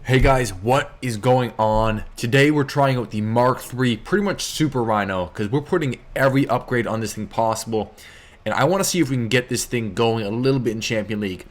Hey guys, what is going on? Today we're trying out the Mark III, pretty much Super Rhino, because we're putting every upgrade on this thing possible. And I want to see if we can get this thing going a little bit in Champion League.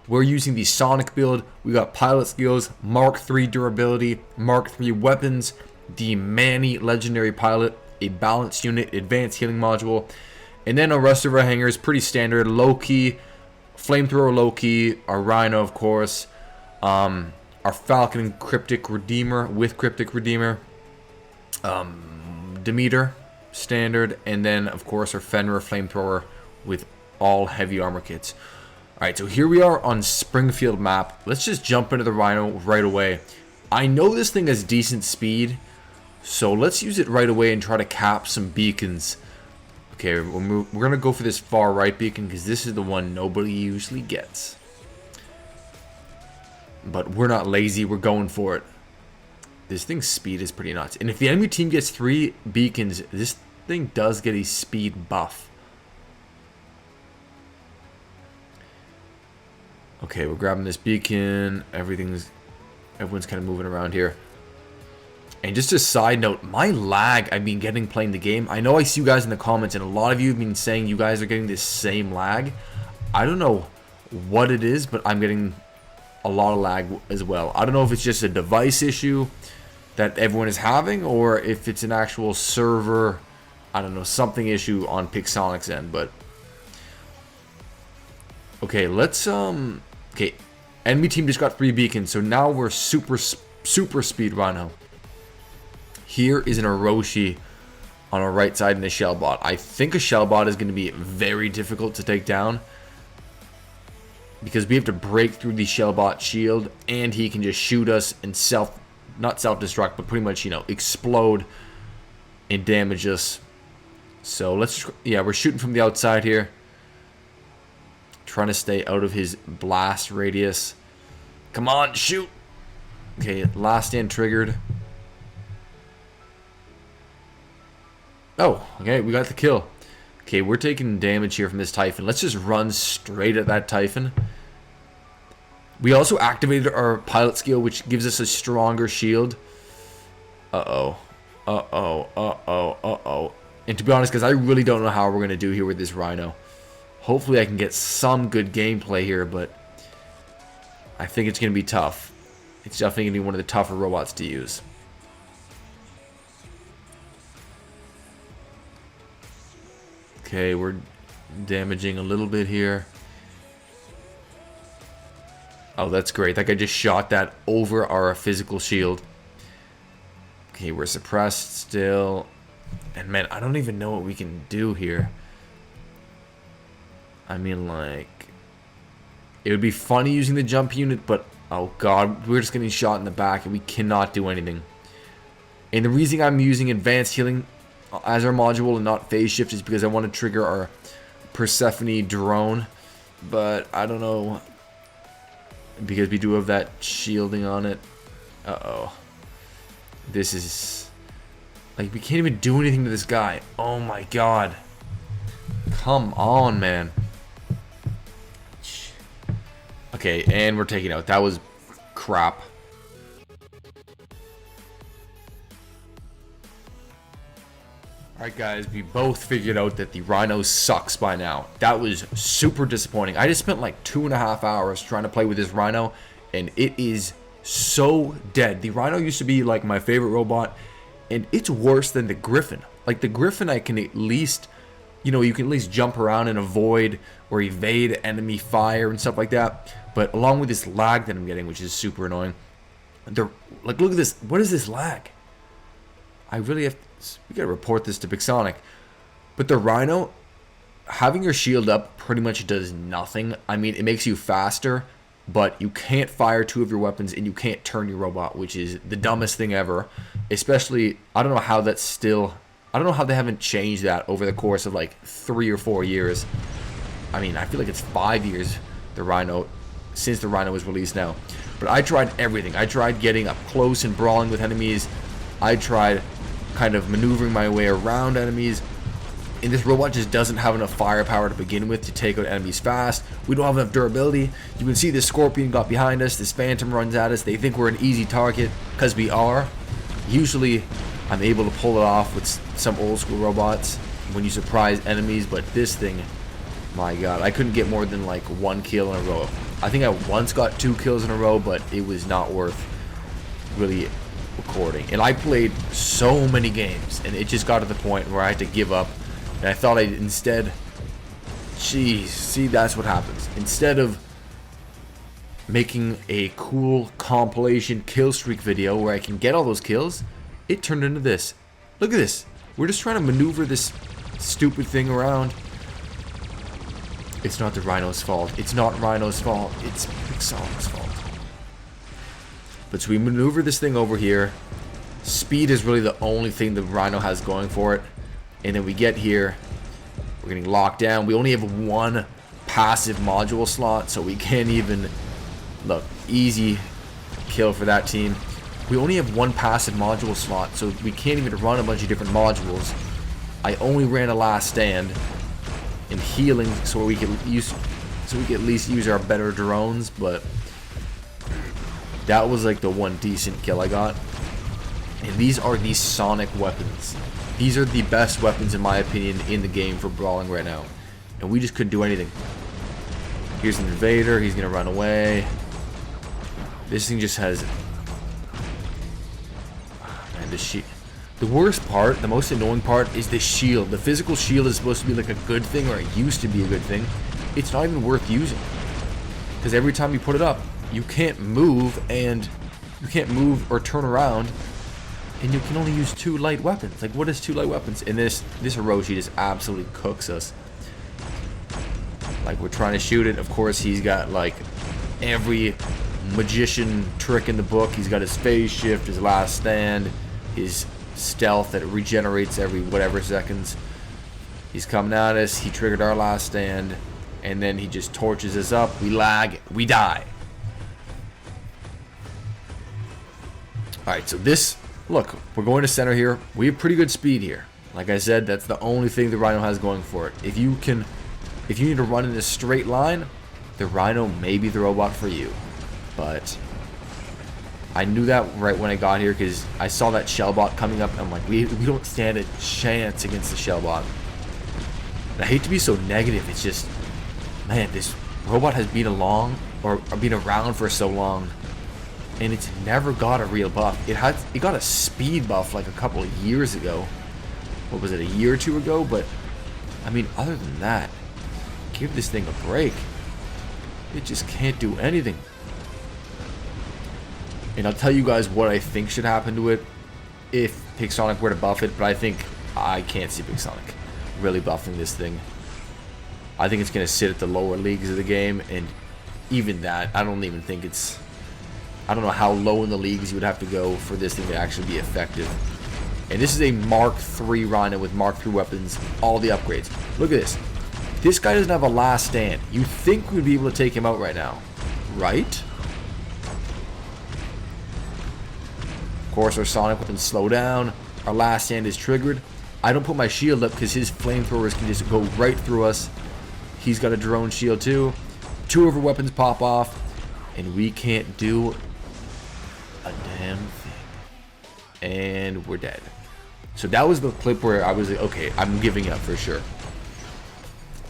We're using the Sonic build, we got pilot skills, Mark III durability, Mark III weapons, the Manny legendary pilot, a balanced unit, advanced healing module, and then the rest of our hangers pretty standard, low-key, flamethrower low-key, our Rhino of course, our Falcon and Cryptic Redeemer with Cryptic Redeemer, Demeter, standard, and then of course our Fenrir Flamethrower with all heavy armor kits. Alright, so here we are on Springfield map. Let's just jump into the Rhino right away. I know this thing has decent speed, so let's use it right away and try to cap some beacons. Okay, we're going to go for this far right beacon because this is the one nobody usually gets. But we're not lazy, we're going for it. This thing's speed is pretty nuts. And if the enemy team gets 3 beacons, this thing does get a speed buff. Okay, we're grabbing this beacon. Everyone's kind of moving around here. And just a side note, my lag I've been getting playing the game. I know I see you guys in the comments, and a lot of you have been saying you guys are getting this same lag. I don't know what it is, but I'm getting a lot of lag as well. I don't know if it's just a device issue that everyone is having, or if it's an actual server, I don't know, something issue on Pixonic's end. But okay, let's okay, enemy team just got 3 beacons, so now we're super speed Rhino. Here is an Orochi on our right side and a Shellbot. I think a Shellbot is going to be very difficult to take down, because we have to break through the Shellbot shield, and he can just shoot us and not self-destruct, but pretty much, you know, explode and damage us. So let's, yeah, we're shooting from the outside here, trying to stay out of his blast radius. Come on, shoot. Okay, last stand triggered. Oh, okay, we got the kill. Okay, we're taking damage here from this Typhon. Let's just run straight at that Typhon. We also activated our pilot skill, which gives us a stronger shield. Uh-oh. Uh-oh. Uh-oh. Uh-oh. And to be honest, guys, I really don't know how we're going to do here with this Rhino. Hopefully I can get some good gameplay here, but I think it's going to be tough. It's definitely going to be one of the tougher robots to use. Okay, we're damaging a little bit here. Oh, that's great. That guy just shot that over our physical shield. Okay, we're suppressed still. And man, I don't even know what we can do here. I mean, like, it would be funny using the jump unit, but oh god, we're just getting shot in the back and we cannot do anything. And the reason I'm using advanced healing as our module and not phase shift is because I want to trigger our Persephone drone, but I don't know, because we do have that shielding on it. Uh-oh. This is, like, we can't even do anything to this guy. Oh my god. Come on, man. Okay, and we're taking out. That was crap. Alright guys, we both figured out that the Rhino sucks by now. That was super disappointing. I just spent like 2.5 hours trying to play with this Rhino, and it is so dead. The Rhino used to be like my favorite robot, and it's worse than the Griffin. Like the Griffin, I can at least, you know, you can at least jump around and avoid or evade enemy fire and stuff like that. But along with this lag that I'm getting, which is super annoying, like, look at this. What is this lag? I really have to, we gotta report this to Pixonic. But the Rhino, having your shield up pretty much does nothing. I mean, it makes you faster, but you can't fire 2 of your weapons and you can't turn your robot, which is the dumbest thing ever. Especially, I don't know how that's still, I don't know how they haven't changed that over the course of like 3 or 4 years. I mean, I feel like it's 5 years, the Rhino, since the Rhino was released now. But I tried everything. I tried getting up close and brawling with enemies. I tried kind of maneuvering my way around enemies, And this robot just doesn't have enough firepower to begin with to take out enemies fast. We don't have enough durability. You can see this Scorpion got behind us. This Phantom runs at us. They think we're an easy target because we are. Usually I'm able to pull it off with some old school robots when you surprise enemies, but this thing, my god, I couldn't get more than like 1 kill in a row. I think I once got 2 kills in a row, but it was not worth really recording. And I played so many games, and it just got to the point where I had to give up. And I thought I'd instead, geez, see, that's what happens. Instead of making a cool compilation kill streak video where I can get all those kills, it turned into this. Look at this. We're just trying to maneuver this stupid thing around. It's not the Rhino's fault. It's not Rhino's fault. It's Pixonic's fault. But so we maneuver this thing over here. Speed is really the only thing the Rhino has going for it. And then we get here. We're getting locked down. We only have 1 passive module slot, so we can't even... Look, easy kill for that team. We only have 1 passive module slot, so we can't even run a bunch of different modules. I only ran a last stand and healing so we can at least use our better drones, but that was like the 1 decent kill I got. And these are the sonic weapons. These are the best weapons in my opinion in the game for brawling right now. And we just couldn't do anything. Here's an invader, he's gonna run away. This thing just has... Man, this shit. The worst part, the most annoying part, is the shield. The physical shield is supposed to be like a good thing, or it used to be a good thing. It's not even worth using. Because every time you put it up, you can't move, and you can't move or turn around, and you can only use 2 light weapons. Like, what is 2 light weapons? And this Hiroshi just absolutely cooks us. Like, we're trying to shoot it. Of course, he's got, like, every magician trick in the book. He's got his phase shift, his last stand, his stealth that regenerates every whatever seconds. He's coming at us. He triggered our last stand, and then he just torches us up. We lag. We die. Alright, so this... Look, we're going to center here. We have pretty good speed here. Like I said, that's the only thing the Rhino has going for it. If you need to run in a straight line, the Rhino may be the robot for you. But I knew that right when I got here because I saw that Shellbot coming up and I'm like, we don't stand a chance against the Shellbot. And I hate to be so negative. It's just, man, this robot has been been around for so long, and it's never got a real buff. It got a speed buff like a couple of years ago. What was it, a year or 2 ago? But I mean, other than that, give this thing a break. It just can't do anything. And I'll tell you guys what I think should happen to it if Pixonic were to buff it, but I can't see Pixonic really buffing this thing. I think it's going to sit at the lower leagues of the game, and even that, I don't even think it's... I don't know how low in the leagues you would have to go for this thing to actually be effective. And this is a Mark III Rhino with Mark III weapons, all the upgrades. Look at this. This guy doesn't have a last stand. You'd think we'd be able to take him out right now, right? Of course, our sonic weapons slow down. Our last stand is triggered. I don't put my shield up because his flamethrowers can just go right through us. He's got a drone shield too. 2 of our weapons pop off, and we can't do a damn thing. And we're dead. So that was the clip where I was like, okay, I'm giving up for sure.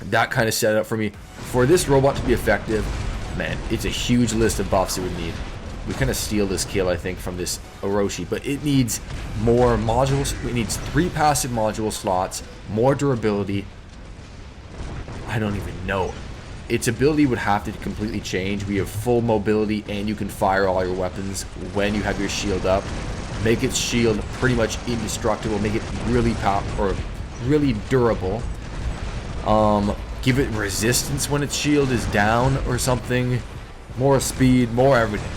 That kind of set it up for me. For this robot to be effective, man, it's a huge list of buffs it would need. We kind of steal this kill, I think, from this Orochi, but it needs more modules. It needs 3 passive module slots, more durability. I don't even know. Its ability would have to completely change. We have full mobility, and you can fire all your weapons when you have your shield up. Make its shield pretty much indestructible. Make it really really durable. Give it resistance when its shield is down or something. More speed, more everything.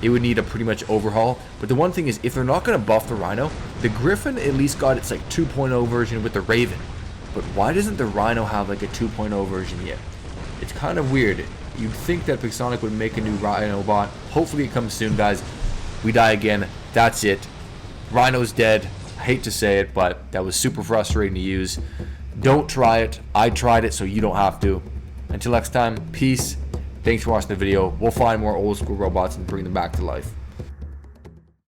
It would need a pretty much overhaul. But the one thing is, if they're not going to buff the Rhino, the Griffin at least got its like 2.0 version with the Raven. But why doesn't the Rhino have like a 2.0 version yet? It's kind of weird. You'd think that Pixonic would make a new Rhino bot. Hopefully it comes soon, guys. We die again. That's it. Rhino's dead. I hate to say it, but that was super frustrating to use. Don't try it. I tried it, so you don't have to. Until next time, peace. Thanks for watching the video. We'll find more old school robots and bring them back to life.